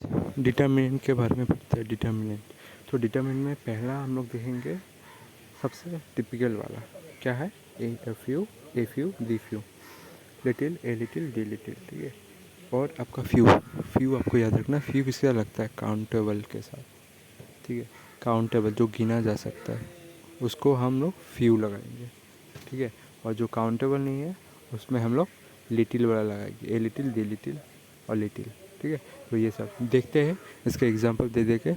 Determinant के बारे में पढ़ते हैं। डिटर्मिनेंट, तो डिटर्मिनेंट में पहला हम लोग देखेंगे सबसे टिपिकल वाला क्या है, a few, a few, the few, little, a little, D little, ठीक है। और आपका फ्यू, फ्यू आपको याद रखना, फ्यू किसका लगता है, काउंटेबल के साथ, ठीक है। काउंटेबल जो गिना जा सकता है उसको हम लोग फ्यू लगाएंगे, ठीक है। और जो काउंटेबल नहीं है उसमें हम लोग लिटिल वाला लगाएंगे, ए लिटिल, डी लिटिल और लिटिल, ठीक है। तो ये सब देखते हैं इसके एग्जांपल दे दे के।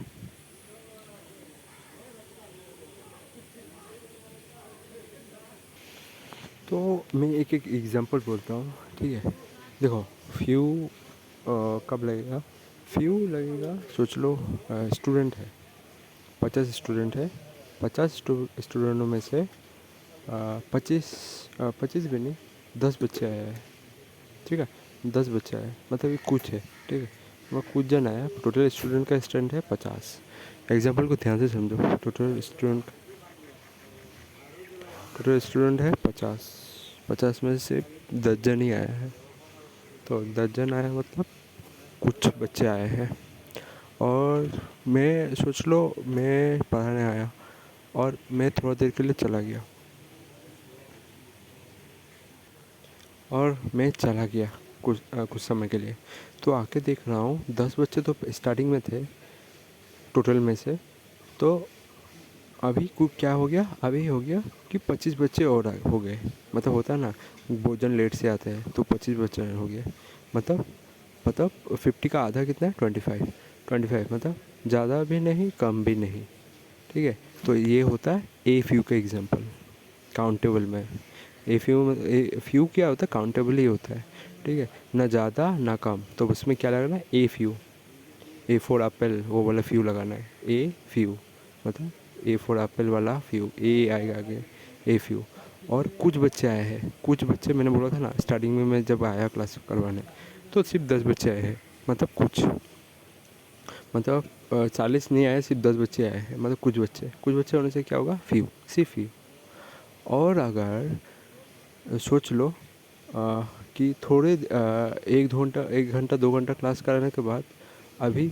तो मैं एक एक एग्जांपल बोलता हूँ, ठीक है। देखो फ्यू कब लगेगा, फ्यू लगेगा, सोच लो स्टूडेंट है, 50 स्टूडेंट है, 50 स्टूडेंटों में से 25 भी नहीं, 10 बच्चे आए हैं, ठीक है। 10 बच्चे आए मतलब ये कुछ है, ठीक है। वह कुछ जन आया, टोटल स्टूडेंट का स्ट्रेंथ है 50। एग्जाम्पल को ध्यान से समझो, टोटल स्टूडेंट है 50, 50 में से 10 जन ही आया है, तो 10 जन आया मतलब कुछ बच्चे आए हैं। और मैं सोच लो मैं पढ़ाने आया और मैं थोड़ा देर के लिए चला गया, कुछ समय के लिए, तो आके देख रहा हूँ 10 बच्चे तो स्टार्टिंग में थे टोटल में से, तो अभी कुछ क्या हो गया, अभी हो गया कि 25 बच्चे और हो गए। मतलब होता है ना, भोजन लेट से आते हैं तो 25 बच्चे हो गए, मतलब 50 का आधा कितना है, 25, 25 मतलब ज़्यादा भी नहीं कम भी नहीं, ठीक है। तो ये होता है ए फ्यू का एग्जांपल काउंटेबल में। ए फ्यू क्या होता है, काउंटेबल ही होता है, ठीक है। ना ज़्यादा ना कम, तो उसमें क्या लगाना है, a few, A for Apple वो वाला फ्यू लगाना है, ए फ्यू मतलब ए फॉर एप्पल वाला फ्यू, ए आएगा आगे, ए फ्यू। और कुछ बच्चे आए हैं, कुछ बच्चे मैंने बोला था ना स्टार्टिंग में मैं जब आया क्लास करवाने, तो सिर्फ 10 बच्चे आए हैं, मतलब कुछ, मतलब 40 नहीं आए, सिर्फ 10 बच्चे आए हैं, मतलब कुछ बच्चे होने से क्या होगा, फ्यू, सिर्फ फ्यू। और अगर सोच लो कि थोड़े 1 घंटा 2 घंटा क्लास कराने के बाद अभी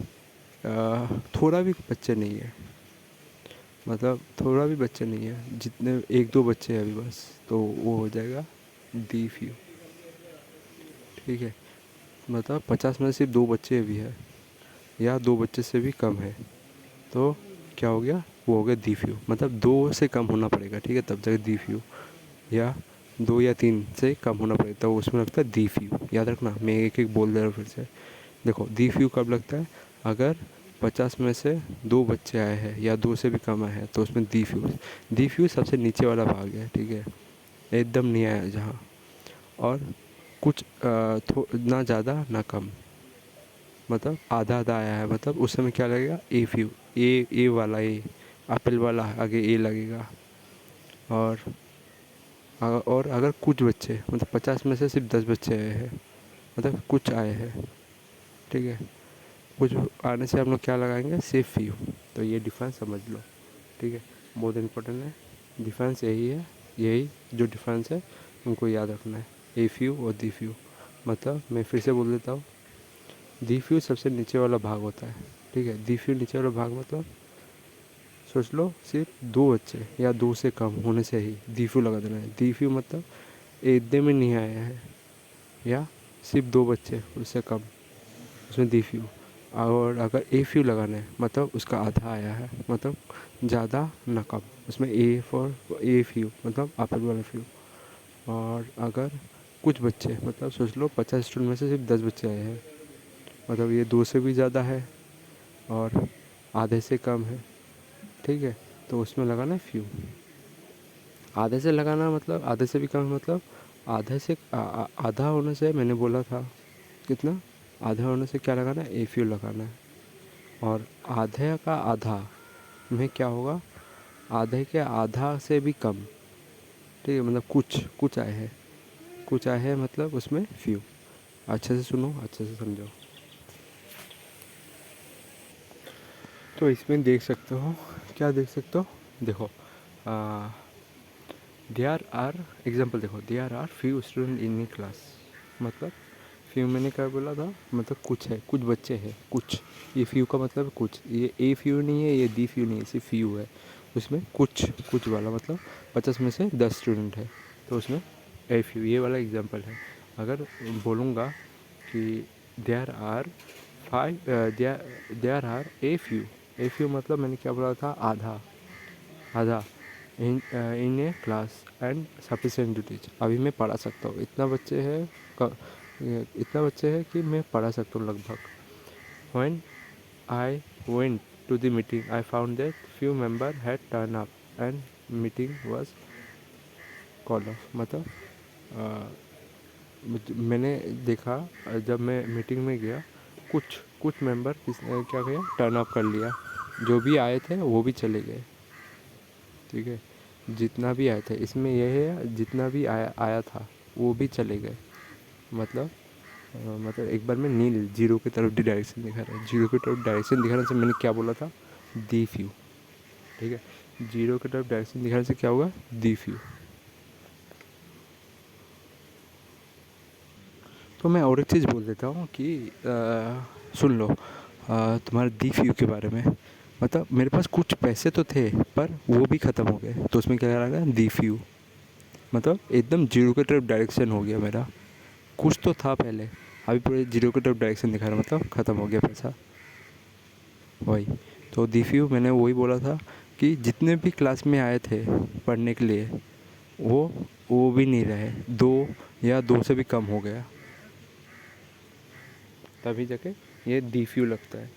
थोड़ा भी बच्चे नहीं है, मतलब थोड़ा भी बच्चे नहीं है, जितने 1-2 बच्चे हैं अभी बस, तो वो हो जाएगा डी फ्यू, ठीक है। मतलब 50 में सिर्फ 2 बच्चे अभी है या 2 बच्चे से भी कम है, तो क्या हो गया, वो हो गया डी फ्यू, मतलब 2 से कम होना पड़ेगा, ठीक है, तब जाके डी फ्यू, या 2 या 3 से कम होना पड़ेगा, तो उसमें लगता है डी फ्यू। याद रखना, मैं एक एक बोल दे रहा हूँ फिर से। देखो डी फ्यू कब लगता है, अगर 50 में से 2 बच्चे आए हैं या 2 से भी कम आए हैं, तो उसमें डी फ्यू सबसे नीचे वाला भाग है, ठीक है, एकदम नहीं आया जहाँ। और कुछ ना ज़्यादा ना कम, मतलब आधा आधा आया है, मतलब उस समय क्या लगेगा, ए फ्यू, ए वाला, ए एप्पल वाला आगे ए लगेगा। और और अगर कुछ बच्चे, मतलब 50 में से सिर्फ 10 बच्चे आए हैं, मतलब कुछ आए हैं, ठीक है, कुछ आने से हम लोग क्या लगाएंगे, सिर्फ यू। तो ये डिफरेंस समझ लो, ठीक है, बहुत इंपॉर्टेंट है। डिफरेंस यही है, यही जो डिफरेंस है उनको याद रखना है, ए फ्यू और दी फ्यू। मतलब मैं फिर से बोल देता हूँ, दी फ्यू सबसे नीचे वाला भाग होता है, ठीक है। दी फ्यू नीचे वाला भाग मतलब सोच लो सिर्फ 2 बच्चे या 2 से कम होने से ही दी फ्यू लगा देना है। दी फ्यू मतलब एकदम में नहीं आया है, या सिर्फ 2 बच्चे उससे कम, उसमें दी फ्यू। और अगर ए फ्यू लगाना है मतलब उसका आधा आया है, मतलब ज़्यादा ना कम, उसमें ए फॉर ए फ्यू मतलब एप्पल वाला फ्यू। और अगर कुछ बच्चे, मतलब सोच लो 50 स्टूडेंट में से सिर्फ 10 बच्चे आए हैं, मतलब ये 2 से भी ज़्यादा है और आधे से कम है, ठीक है, तो उसमें लगाना है फ्यू। आधे से लगाना मतलब आधे से भी कम, मतलब आधे से आधा होने से मैंने बोला था कितना, आधा होने से क्या लगाना है, ए फ्यू लगाना है। और आधे का आधा में क्या होगा, आधे के आधा से भी कम, ठीक है, मतलब कुछ कुछ आए हैं, कुछ आए हैं मतलब उसमें फ्यू। अच्छे से सुनो, अच्छे से समझो। तो इसमें देख सकते हो, क्या देख सकते हो, देखो देयर आर एग्जाम्पल, देखो there are few student in class, मतलब फ्यू मैंने क्या बोला था, मतलब कुछ है, कुछ बच्चे हैं, कुछ। ये फ्यू का मतलब कुछ, ये ए फ्यू नहीं है, ये दी फ्यू नहीं है, सिर्फ फ्यू है। उसमें कुछ कुछ वाला मतलब 50 में से 10 स्टूडेंट है, तो उसमें ए फ्यू ये वाला एग्जांपल है। अगर बोलूँगा कि there are five, there are a few मतलब मैंने क्या बोला था, आधा आधा in a class and sufficient to teach. अभी मैं पढ़ा सकता हूँ, इतना बच्चे हैं, इतना बच्चे हैं कि मैं पढ़ा सकता हूँ लगभग। When I went to the meeting I found that few member had turn up and meeting was called off. मतलब मैंने देखा, जब मैं मीटिंग में गया, कुछ कुछ मेंबर क्या किया, टर्न अप कर लिया। जो भी आए थे वो भी चले गए, ठीक है। जितना भी आए थे, इसमें यह है जितना भी आया था वो भी चले गए। मतलब मतलब एक बार में नील जीरो की तरफ डायरेक्शन दिखा रहा है, जीरो की तरफ डायरेक्शन दिखाने से मैंने क्या बोला था, दी फ्यू, ठीक है। जीरो की तरफ डायरेक्शन दिखाने से क्या होगा, दी फ्यू। तो मैं और एक चीज़ बोल देता हूँ कि सुन लो तुम्हारे दी फ्यू के बारे में। मतलब मेरे पास कुछ पैसे तो थे पर वो भी ख़त्म हो गए, तो उसमें क्या लगा, दी फ्यू। मतलब एकदम जीरो की तरफ डायरेक्शन हो गया मेरा। कुछ तो था पहले, अभी पूरे जीरो की तरफ डायरेक्शन दिखा रहा, मतलब ख़त्म हो गया पैसा, वही। तो दी फ्यू मैंने वही बोला था कि जितने भी क्लास में आए थे पढ़ने के लिए, वो भी नहीं रहे, दो या दो से भी कम हो गया, तभी जाके ये दी फ्यू लगता है,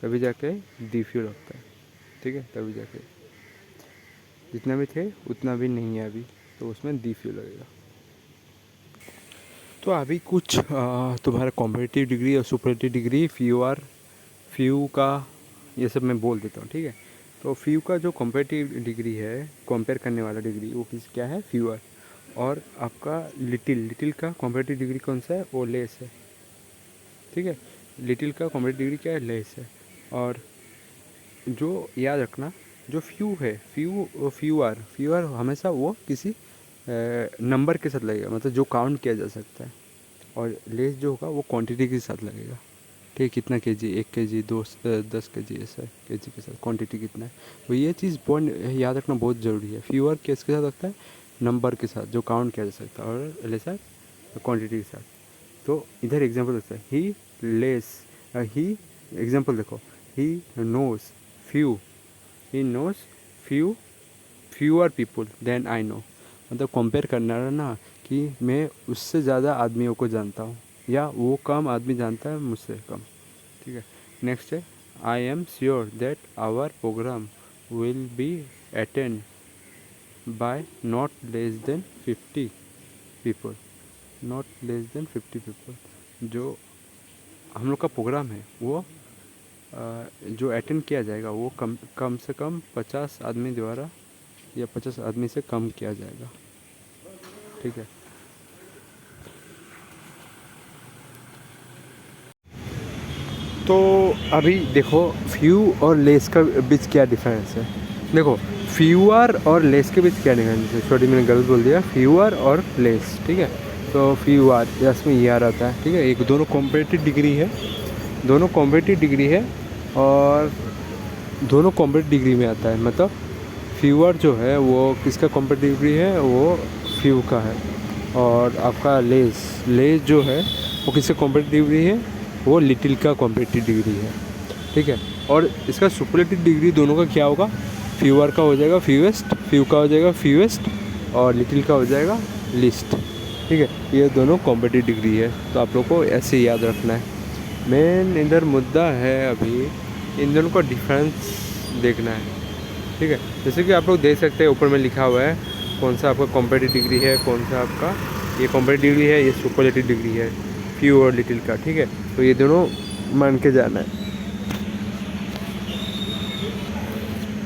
तभी जाके दी फ्यू लगता है, ठीक है। तभी जाके जितना भी थे उतना भी नहीं है अभी, तो उसमें दी फ्यू लगेगा। तो अभी कुछ तुम्हारा कॉम्पिटिटिव डिग्री और सुपरलेटिव डिग्री, फ्यू का ये सब मैं बोल देता हूँ, ठीक है। तो फ्यू का जो कॉम्पिटिटिव डिग्री है, कंपेयर करने वाला डिग्री, वो क्या है, फ्यूअर। और आपका लिटिल का कॉम्पिटिटिव डिग्री कौन सा है, वो लेस है, ठीक है। लिटिल का कॉम्पिटिटिव डिग्री क्या है, लेस है। और जो याद रखना, जो फ्यू है, फ्यूआर हमेशा वो किसी नंबर के साथ लगेगा, मतलब जो काउंट किया जा सकता है। और लेस जो होगा वो क्वांटिटी के साथ लगेगा, ठीक है। कितना केजी, 1 केजी, 10 केजी, ऐसा केजी के साथ क्वांटिटी कितना है। तो ये चीज़ पॉइंट याद रखना बहुत ज़रूरी है। फ्यूअर किसके साथ लगता है, नंबर के साथ जो काउंट किया जा सकता है, और लेसर क्वांटिटी के साथ। तो इधर एग्जांपल देखते हैं, ही एग्जांपल देखो, he knows few he knows few fewer people than I know. मतलब कंपेयर करना है ना, कि मैं उससे ज़्यादा आदमियों को जानता हूँ, या वो कम आदमी जानता है मुझसे कम, ठीक है। नेक्स्ट है, I am sure that our programme will be attend by not less than 50 people, not less than 50 people. जो हम लोग का प्रोग्राम है वो जो अटेंड किया जाएगा वो कम से कम 50 आदमी द्वारा, या 50 आदमी से कम किया जाएगा, ठीक है। तो अभी देखो फ्यू और लेस का बीच क्या डिफरेंस है। देखो फ्यूअर और लेस के बीच क्या डिफरेंस है, सॉरी मैंने गलत बोल दिया, फ्यूअर और लेस, ठीक है। तो फ्यूअर इसमें ये आ रहता है, ठीक है। एक दोनों कॉम्पिटिटिव डिग्री है, दोनों कॉम्पिटिटिव डिग्री है, और दोनों कॉम्पिटिटिव डिग्री में आता है। मतलब फ्यूअर जो है वो किसका कॉम्पिटिटिव डिग्री है, वो फ्यू का है। और आपका लेस जो है वो किसका कॉम्पिटिटिव डिग्री है, वो लिटिल का कॉम्पिटिटिव डिग्री है, ठीक है। और इसका सुपरलेटिव डिग्री दोनों का क्या होगा, फ्यूअर का हो जाएगा फ्यूएस्ट, फ्यू का हो जाएगा फ्यूएस्ट, और लिटिल का हो जाएगा लिस्ट, ठीक है। ये दोनों कॉम्पिटिटिव डिग्री है, तो आप लोग को ऐसे याद रखना है। मेन इधर मुद्दा है अभी इन दोनों का डिफरेंस देखना है, ठीक है। जैसे कि आप लोग देख सकते हैं ऊपर में लिखा हुआ है कौन सा आपका कॉम्पिटिटिव डिग्री है, कौन सा आपका ये कॉम्पिटिटिव डिग्री है, ये सुपरलेटिव डिग्री है, फ्यू और लिटिल का, ठीक है। तो ये दोनों मान के जाना है।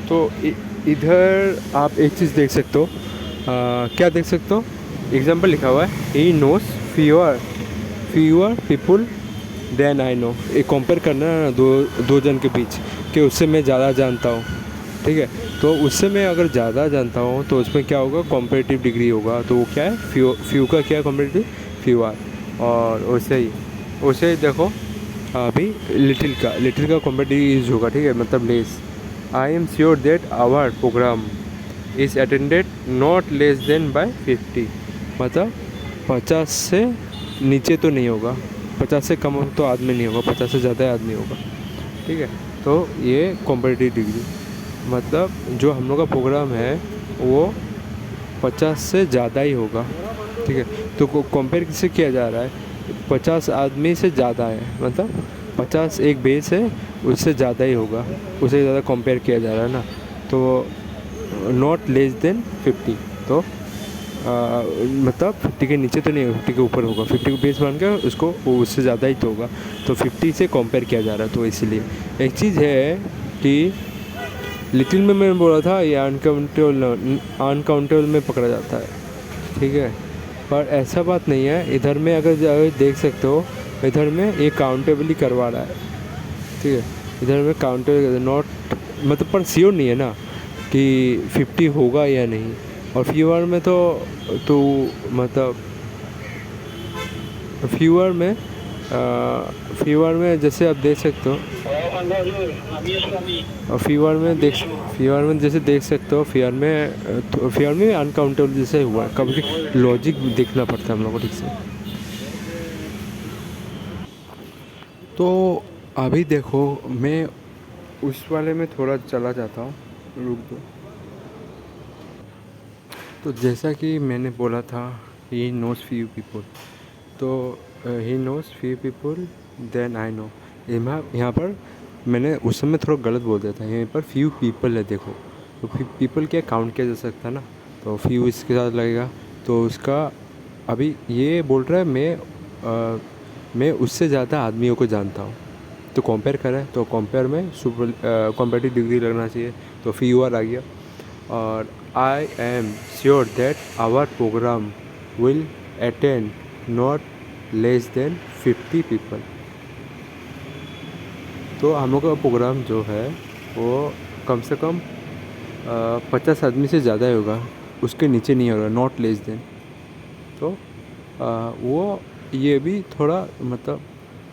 तो इधर आप एक चीज़ देख सकते हो, क्या देख सकते हो, एग्जाम्पल लिखा हुआ है, he knows fewer people than I know. ये कंपेयर करना है दो जन के बीच, कि उससे मैं ज़्यादा जानता हूँ, ठीक है। तो उससे मैं अगर ज़्यादा जानता हूँ तो उसमें क्या होगा, कॉम्पिटिटिव डिग्री होगा। तो वो क्या है, फ्यू का क्या है कॉम्पिटिटिव, फ्यूआर। और वैसे ही देखो अभी लिटिल का कॉम्पिटिटिव यूज होगा, ठीक है, मतलब less. I am sure that our programme is attended not less than by 50, मतलब 50 से नीचे तो नहीं होगा, 50 से कम तो आदमी नहीं होगा, 50 से ज़्यादा आदमी होगा, ठीक है। तो ये कॉम्पिटिटिव डिग्री मतलब जो हम लोग का प्रोग्राम है वो 50 से ज़्यादा ही होगा, ठीक है। तो कंपेयर किससे किया जा रहा है, 50 आदमी से ज़्यादा है, मतलब 50 एक बेस है, उससे ज़्यादा ही होगा, उससे ज़्यादा कंपेयर किया जा रहा है ना। तो नॉट लेस देन 50, तो मतलब 50 के नीचे तो नहीं होगा, 50 के ऊपर होगा, 50 को बेस बन के उसको उससे ज़्यादा ही तो होगा, तो 50 से कंपेयर किया जा रहा है। तो इसलिए एक चीज़ है कि लिटिल में मैंने बोला था ये अनकाउंटेबल में पकड़ा जाता है, ठीक है, पर ऐसा बात नहीं है। इधर में अगर देख सकते हो, इधर में ये काउंटेबली करवा रहा है, ठीक है, इधर में काउंटेबल नॉट, मतलब पर श्योर नहीं है ना कि 50 होगा या नहीं। और तो मतलब फीवर में जैसे आप देख सकते हो, और फीवर में जैसे देख सकते हो, फीवर में अनकाउंटेबल जैसे हुआ है, कभी लॉजिक देखना पड़ता है हम लोग को, ठीक से। तो अभी देखो मैं उस वाले में थोड़ा चला जाता हूँ, रुक दो। तो जैसा कि मैंने बोला था ही नोज़ फ्यू पीपल, तो he knows few people than I know. यहाँ पर मैंने उस समय थोड़ा गलत बोल दिया था, यहाँ पर फ्यू पीपल है देखो, तो पीपल क्या काउंट किया जा सकता है ना, तो फ्यू इसके साथ लगेगा, तो उसका अभी ये बोल रहा है मैं उससे ज़्यादा आदमियों को जानता हूँ, तो कंपेयर करें तो कंपेयर में कॉम्पिटिटिव डिग्री लगना चाहिए, तो फ्यूअर आ गया। और I am sure that our programme will attend not less than 50 people, तो हम लोग का प्रोग्राम जो है वो कम से कम 50 आदमी से ज़्यादा ही होगा, उसके नीचे नहीं होगा, नॉट लेस देन। तो वो ये भी थोड़ा मतलब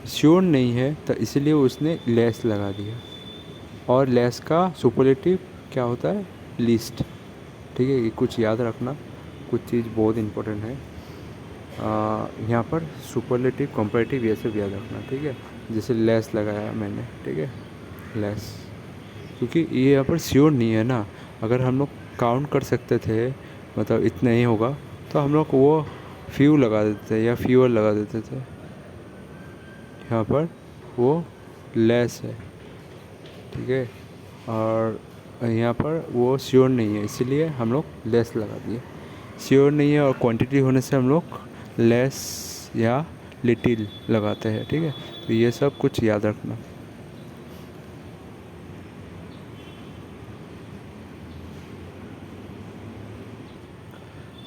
श्योर नहीं है, तो इसलिए उसने लेस लगा दिया, और लेस का सुपरलेटिव क्या होता है, लिस्ट, ठीक है। ये कुछ याद रखना, कुछ चीज़ बहुत इम्पोर्टेंट है यहाँ पर, सुपरलेटिव कंपैरेटिव ये सब याद रखना, ठीक है। जैसे लेस लगाया मैंने, ठीक है, लेस, क्योंकि ये यहाँ पर श्योर नहीं है ना। अगर हम लोग काउंट कर सकते थे मतलब इतना ही होगा, तो हम लोग वो फ्यू लगा देते थे या फ्यूअर लगा देते थे, यहाँ पर वो लेस है, ठीक है। और यहाँ पर वो श्योर नहीं है, इसीलिए हम लोग लेस लगा दिए। श्योर नहीं है और क्वांटिटी होने से हम लोग लेस या लिटिल लगाते हैं, ठीक है। तो ये सब कुछ याद रखना।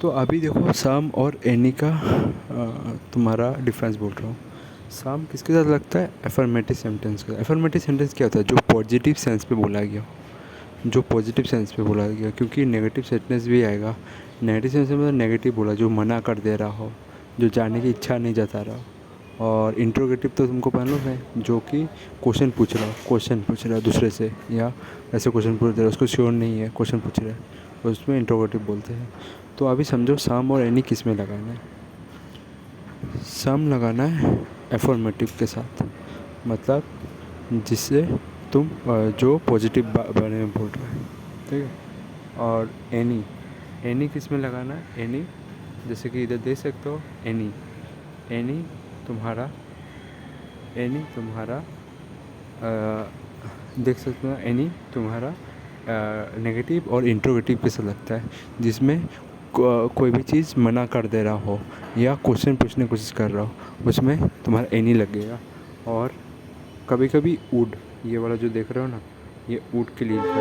तो अभी देखो सम और एनी का तुम्हारा डिफरेंस बोल रहा हूँ। सम किसके साथ लगता है, एफर्मेटिव सेंटेंस का। एफर्मेटिव सेंटेंस क्या होता है, जो पॉजिटिव सेंस पे बोला गया, जो पॉजिटिव सेंस पे बोला गया, क्योंकि नेगेटिव सेंटेंस भी आएगा। नेगेटिव सेंस में मतलब नेगेटिव बोला, जो मना कर दे रहा हो, जो जाने की इच्छा नहीं जता रहा हो। और इंट्रोगेटिव तो तुमको मालूम है, जो कि क्वेश्चन पूछ रहा है दूसरे से, या ऐसे क्वेश्चन पूछ रहा है, उसको श्योर नहीं है, क्वेश्चन पूछ रहा है, उसमें इंट्रोगेटिव बोलते हैं। तो अभी समझो सम और एनी किस में लगाना है। सम लगाना है एफर्मेटिव के साथ, मतलब जिससे तुम जो पॉजिटिव बारे में बोल रहे हो, ठीक है। और एनी किस में लगाना है, एनी जैसे कि इधर देख सकते हो, एनी एनी तुम्हारा देख सकते हो, एनी तुम्हारा नेगेटिव और इंट्रोगेटिव के साथ लगता है, जिसमें कोई भी चीज़ मना कर दे रहा हो या क्वेश्चन पूछने की कोशिश कर रहा हो, उसमें तुम्हारा एनी लगेगा। और कभी कभी वुड, ये वाला जो देख रहे हो ना, ये वुड के लिए लिखा,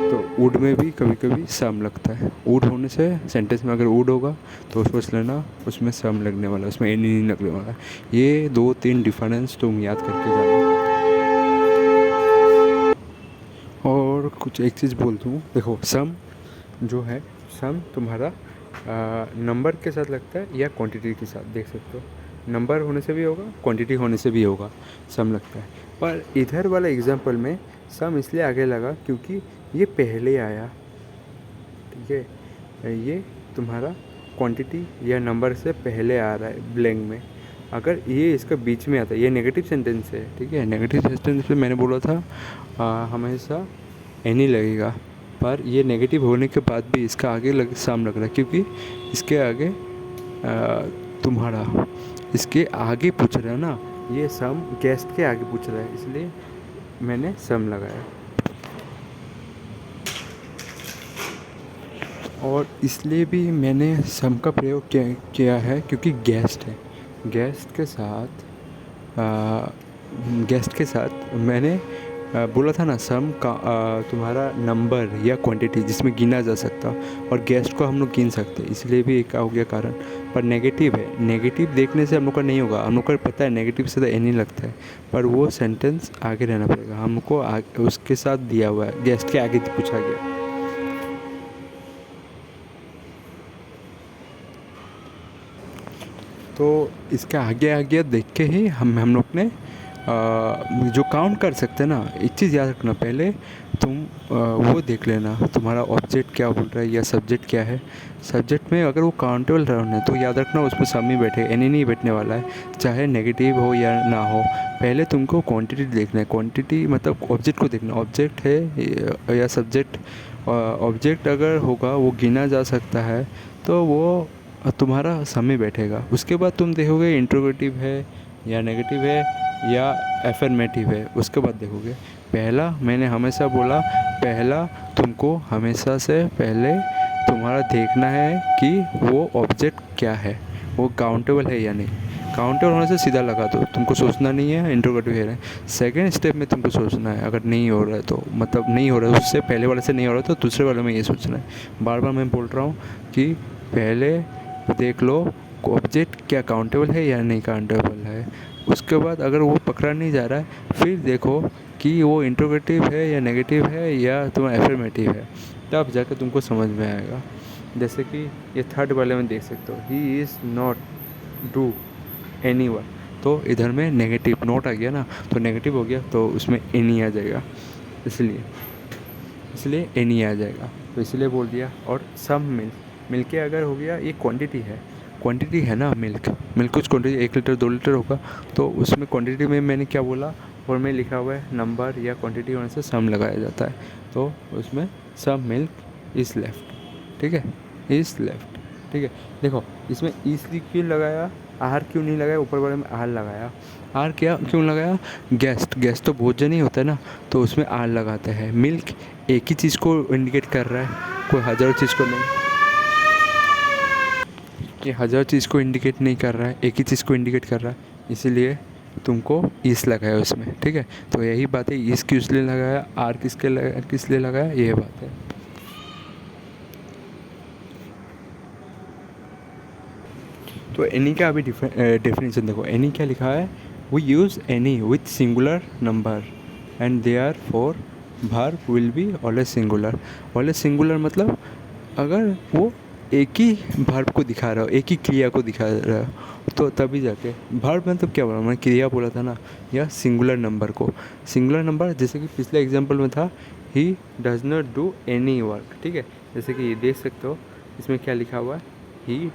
तो वुड में भी कभी कभी सम लगता है। वुड होने से सेंटेंस में अगर वुड होगा तो उसको लेना, उसमें सम लगने वाला, उसमें एनी नहीं लगने वाला। ये 2-3 डिफरेंस तुम याद करके जाना। और कुछ एक चीज़ बोल दूँ, देखो सम जो है, सम तुम्हारा नंबर के साथ लगता है या क्वांटिटी के साथ, देख सकते हो। नंबर होने से भी होगा, क्वांटिटी होने से भी होगा, सम लगता है। पर इधर वाला एग्जांपल में सम इसलिए आगे लगा क्योंकि ये पहले आया, ठीक है। ये तुम्हारा क्वांटिटी या नंबर से पहले आ रहा है ब्लैंक में। अगर ये इसका बीच में आता है, ये नेगेटिव सेंटेंस है, ठीक है। नेगेटिव सेंटेंस में मैंने बोला था हमेशा एनी लगेगा, पर ये नेगेटिव होने के बाद भी इसका आगे सम लग रहा है क्योंकि इसके आगे तुम्हारा इसके आगे पूछ रहा है ना, ये सम गेस्ट के आगे पूछ रहा है, इसलिए मैंने सम लगाया। और इसलिए भी मैंने सम का प्रयोग किया है क्योंकि गेस्ट है। गेस्ट के साथ मैंने बोला था ना सम का तुम्हारा नंबर या क्वांटिटी जिसमें गिना जा सकता, और गेस्ट को हम लोग गिन सकते, इसलिए भी एक हो गया कारण। पर नेगेटिव है, नेगेटिव देखने से हम लोग का नहीं होगा, हम लोग को पता है नेगेटिव से तो एनी लगता है, पर वो सेंटेंस आगे रहना पड़ेगा हमको, उसके साथ दिया हुआ है, गेस्ट के आगे पूछा गया। तो इसके आगे आगे देख के ही हम लोग ने जो काउंट कर सकते हैं ना। एक चीज़ याद रखना, पहले तुम वो देख लेना तुम्हारा ऑब्जेक्ट क्या बोल रहा है या सब्जेक्ट क्या है। सब्जेक्ट में अगर वो काउंटेबल नाउन है तो याद रखना उसमें सम ही बैठे, एनी नहीं बैठने वाला है, चाहे नेगेटिव हो या ना हो। पहले तुमको क्वांटिटी देखना है, क्वांटिटी मतलब ऑब्जेक्ट को देखना, ऑब्जेक्ट है या सब्जेक्ट। ऑब्जेक्ट अगर होगा वो गिना जा सकता है तो वो तुम्हारा समय बैठेगा। उसके बाद तुम देखोगे इंट्रोगेटिव है या नेगेटिव है या एफर्मेटिव है, उसके बाद देखोगे। पहला मैंने हमेशा बोला, पहला तुमको हमेशा से पहले तुम्हारा देखना है कि वो ऑब्जेक्ट क्या है, वो काउंटेबल है या नहीं। काउंटेबल होने से सीधा लगा दो, तुमको सोचना नहीं है इंट्रोगेटिव है। सेकेंड स्टेप में तुमको सोचना है, अगर नहीं हो रहा है तो मतलब नहीं हो रहा है, उससे पहले वाले से नहीं हो रहा है तो दूसरे वाले में ये सोचना है। बार बार मैं बोल रहा हूँ कि पहले देख लो ऑब्जेक्ट क्या काउंटेबल है या नहीं काउंटेबल है। उसके बाद अगर वो पकड़ा नहीं जा रहा है फिर देखो कि वो इंट्रोगेटिव है या नेगेटिव है या तुम्हारा एफर्मेटिव है, तब जाकर तुमको समझ में आएगा। जैसे कि ये थर्ड वाले में देख सकते हो, he is not do any work, तो इधर में नेगेटिव नोट आ गया ना, तो नेगेटिव हो गया तो उसमें एनी आ जाएगा, इसलिए एनी आ जाएगा, तो इसलिए बोल दिया। और सम मिल के अगर हो गया, ये क्वांटिटी है ना, मिल्क कुछ क्वांटिटी 1 लीटर 2 लीटर होगा, तो उसमें क्वांटिटी में मैंने क्या बोला और में लिखा हुआ है नंबर या क्वांटिटी होने से सम लगाया जाता है, तो उसमें सम मिल्क इज़ लेफ्ट, ठीक है, इज़ लेफ्ट, ठीक है। देखो इसमें इसलिए क्यों लगाया, आर क्यों नहीं लगाया, ऊपर वाले में आर लगाया। आर क्या क्यों लगाया, गेस्ट तो भोजन ही होता है ना, तो उसमें आर लगाते हैं। मिल्क एक ही चीज़ को इंडिकेट कर रहा है, कोई हज़ारों चीज़ को नहीं, ये हज़ार चीज़ को इंडिकेट नहीं कर रहा है, एक ही चीज़ को इंडिकेट कर रहा है, इसीलिए तुमको ईस लगाया उसमें, ठीक है। तो यही बात है, ईस किस लिए लगाया, आर किस लिए लगाया, ये बात है। तो एनी का अभी डेफिनेशन देखो, एनी क्या लिखा है, we use any with singular number and therefore verb will be always singular. Always singular मतलब अगर वो एक ही वर्ब को दिखा रहा हो, एक ही क्रिया को दिखा रहा हो, तो तभी जाके वर्ब मतलब क्या बोला, मैंने क्रिया बोला था ना, या सिंगुलर नंबर को। सिंगुलर नंबर जैसे कि पिछले एग्जांपल में था, he does not do any work, ठीक है। जैसे कि ये देख सकते हो इसमें क्या लिखा हुआ है, he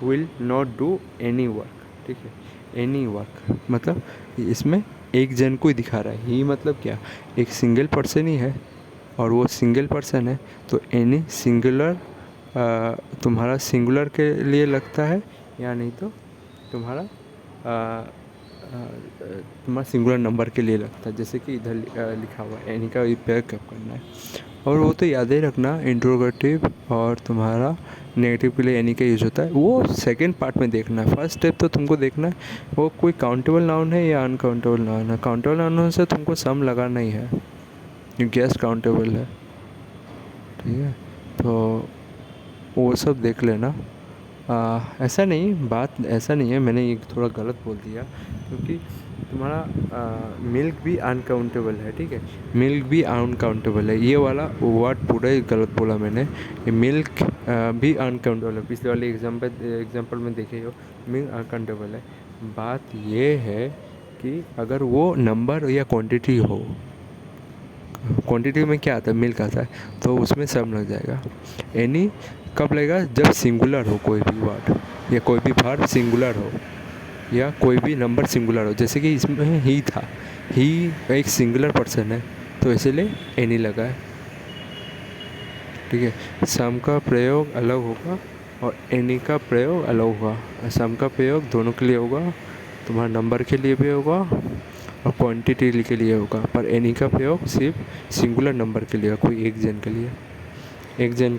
will not do any work, ठीक है। एनी वर्क मतलब इसमें एक जन को ही दिखा रहा है, ही मतलब क्या, एक सिंगल पर्सन ही है और वो सिंगल पर्सन है, तो एनी सिंगुलर तुम्हारा सिंगुलर के लिए लगता है, या नहीं तो तुम्हारा तुम्हारा सिंगुलर नंबर के लिए लगता है। जैसे कि इधर लिखा हुआ है एनी का उपयोग कब करना है, और वो तो याद ही रखना, इंट्रोगेटिव और तुम्हारा नेगेटिव के लिए एनी का यूज़ होता है, वो सेकंड पार्ट में देखना है। फर्स्ट स्टेप तो तुमको देखना है वो कोई काउंटेबल नाउन है या अनकाउंटेबल नाउन है। काउंटेबल नाउन से तुमको सम लगाना ही है, गेस्ट काउंटेबल है, ठीक है। तो वो सब देख लेना, ऐसा नहीं, बात ऐसा नहीं है, मैंने ये थोड़ा गलत बोल दिया क्योंकि तुम्हारा मिल्क भी अनकाउंटेबल है, ठीक है, मिल्क भी अनकाउंटेबल है, ये वाला वर्ड पूरा ही गलत बोला मैंने। ये मिल्क भी अनकाउंटेबल है, पिछले वाले एग्जांपल में देखे हो, मिल्क अनकाउंटेबल है। बात ये है कि अगर वो नंबर या क्वांटिटी हो, क्वांटिटी में क्या आता है, मिल्क आता है, तो उसमें सब लग जाएगा। एनी कब लगेगा, जब सिंगुलर हो कोई भी वर्ड या कोई भी वर्ब सिंगुलर हो या कोई भी नंबर सिंगुलर हो, जैसे कि इसमें ही था, ही एक सिंगुलर पर्सन है तो इसीलिए एनी लगा है, ठीक है। सम का प्रयोग अलग होगा और एनी का प्रयोग अलग होगा। सम का प्रयोग दोनों के लिए होगा, तुम्हारा नंबर के लिए भी होगा और क्वांटिटी के लिए होगा, पर एनी का प्रयोग सिर्फ सिंगुलर नंबर के लिए होगा, कोई एक जन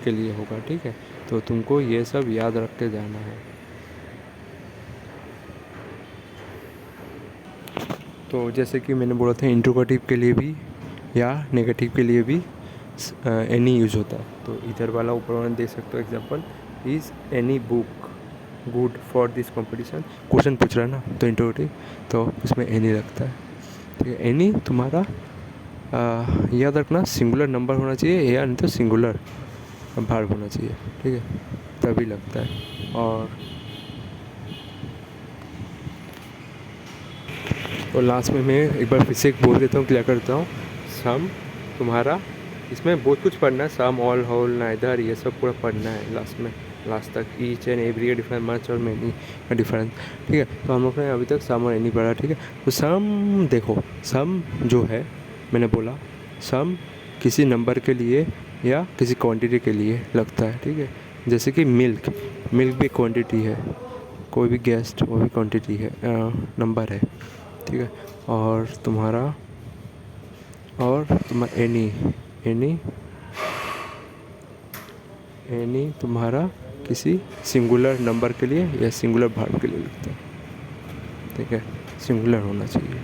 के लिए होगा, ठीक है। तो तुमको ये सब याद रख के जाना है। तो जैसे कि मैंने बोला था, इंट्रोगेटिव के लिए भी या नेगेटिव के लिए भी एनी यूज होता है। तो इधर वाला ऊपर वाला देख सकते हो example, is any book good for this competition, question पूछ रहा है ना, तो इंट्रोगेटिव, तो उसमें एनी लगता है, ठीक है। एनी तुम्हारा याद रखना सिंगुलर नंबर होना चाहिए या नहीं तो सिंगुलर वर्ब होना चाहिए, ठीक है, तभी लगता है। और लास्ट में मैं एक बार फिर से बोल देता हूँ, क्लियर करता हूँ। सम तुम्हारा इसमें बहुत कुछ पढ़ना है, सम, ऑल, होल, नाइदर, ये सब पूरा पढ़ना है लास्ट तक, ईच एंड एवरी का डिफरेंस, मच और मेनी का डिफरेंस, ठीक है। तो हम लोग ने अभी तक सम और एनी पढ़ा, ठीक है। तो सम देखो, सम जो है मैंने बोला, सम किसी नंबर के लिए या किसी क्वांटिटी के लिए लगता है, ठीक है। जैसे कि मिल्क भी क्वांटिटी है, कोई भी गेस्ट वो भी क्वांटिटी है, नंबर है, ठीक है। और तुम्हारा एनी तुम्हारा किसी सिंगुलर नंबर के लिए या सिंगुलर वर्ब के लिए लगता है, ठीक है, सिंगुलर होना चाहिए।